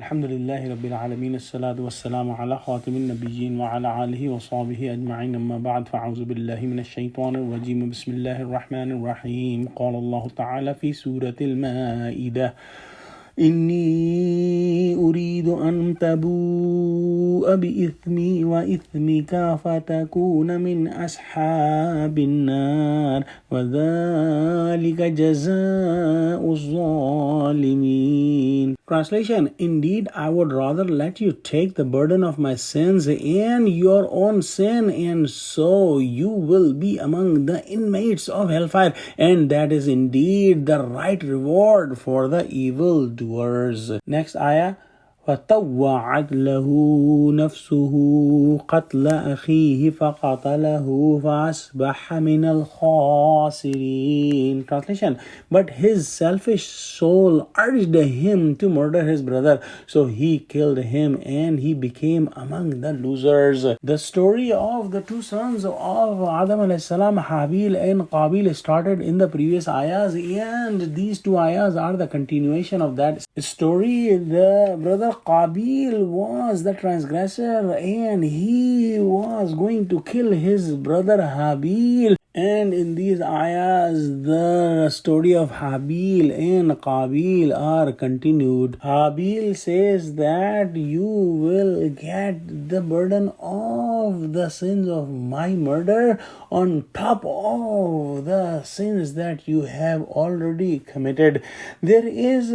Alhamdulillahi Rabbil Alameen. As-salatu was-salamu ala khatimin nabiyyin wa ala alihi wa sahbihi ajma'in. Amma ba'd. Fa'auzu billahi minash shaitanir rajeem. Bismillahir rahmanir rahim. Qala Allah ta'ala fi Surah Al-Maeda. إني أريد أن تبوء بإثمي وإثمك فتكون من أصحاب النار وذلك جزاء الظالمين. Translation: Indeed, I would rather let you take the burden of my sins and your own sin, and so you will be among the inmates of hellfire, and that is indeed the right reward for the evildoers. Next ayah. فطوعت له نفسه قتل أخيه فقتله فأصبح من الخاسرين. Translation: But his selfish soul urged him to murder his brother, so he killed him and he became among the losers. The story of the two sons of Adam alayhi salam, Habil and Qabil, started in the previous ayahs, and these two ayahs are the continuation of that story. The brother Qabil was the transgressor and he was going to kill his brother Habil. And in these ayahs, the story of Habil and Qabil are continued. Habil says that you will get the burden of the sins of my murder on top of the sins that you have already committed. There is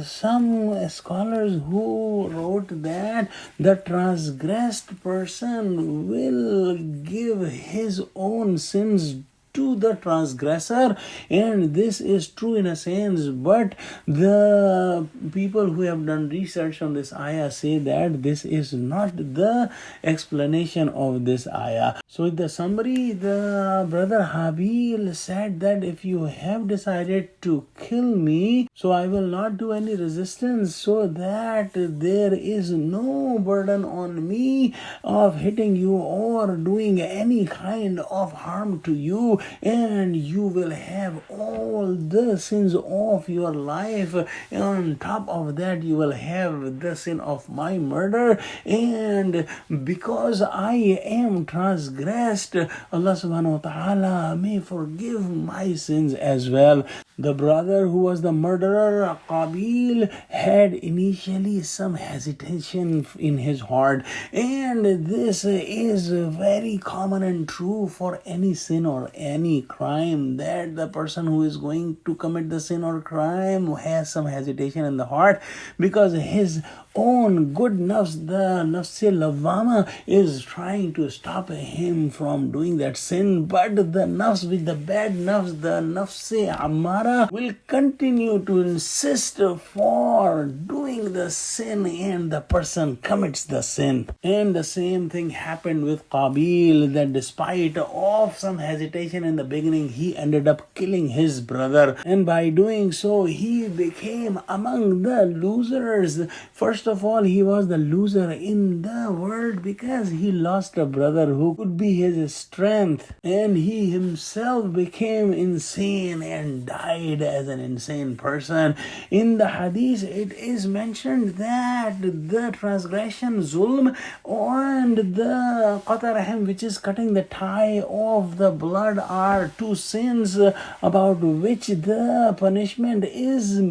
some scholars who wrote that the transgressed person will give his own sins to the transgressor, and this is true in a sense, but the people who have done research on this ayah say that this is not the explanation of this ayah. So in the summary, the brother Habil said that if you have decided to kill me, so I will not do any resistance, so that there is no burden on me of hitting you or doing any kind of harm to you, and you will have all the sins of your life. On top of that, you will have the sin of my murder, and because I am transgressed, Allah subhanahu wa ta'ala may forgive my sins as well. The brother who was the murderer, Qabil, had initially some hesitation in his heart, and this is very common and true for any sin or any crime, that the person who is going to commit the sin or crime has some hesitation in the heart because his own good nafs, the nafs lawwama, is trying to stop him from doing that sin, but the nafs with the bad nafs, the nafs ammara, will continue to insist for doing the sin, and the person commits the sin. And the same thing happened with Qabil, that despite of some hesitation in the beginning, he ended up killing his brother, and by doing so he became among the losers. First of all, he was the loser in the world because he lost a brother who could be his strength, and he himself became insane and died as an insane person. In the hadith, it is mentioned that the transgression, zulm, and the qata rahim, which is cutting the tie of the blood, are two sins about which the punishment is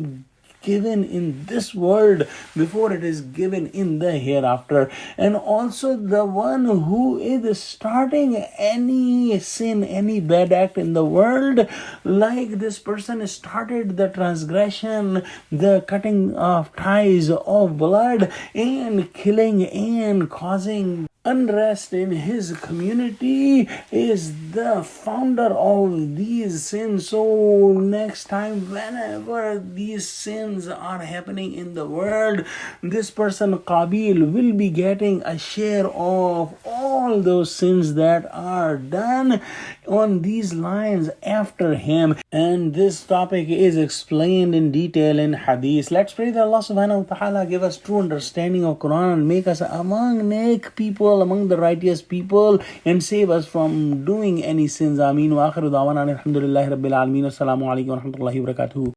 given in this world before it is given in the hereafter. And also the one who is starting any sin, any bad act in the world, like this person started the transgression, the cutting of ties of blood, and killing and causing unrest in his community, is the founder of these sins. So next time, whenever these sins are happening in the world, this person Qabil will be getting a share of all those sins that are done on these lines after him. And this topic is explained in detail in hadith. Let's pray that Allah subhanahu wa ta'ala give us true understanding of Quran and make us among neck people, among the righteous people, and save us from doing any sins. Ameen. Wa akhiru da'wana alhamdulillahi rabbil alameen. Assalamu alaikum wa rahmatullahi wa barakatuh.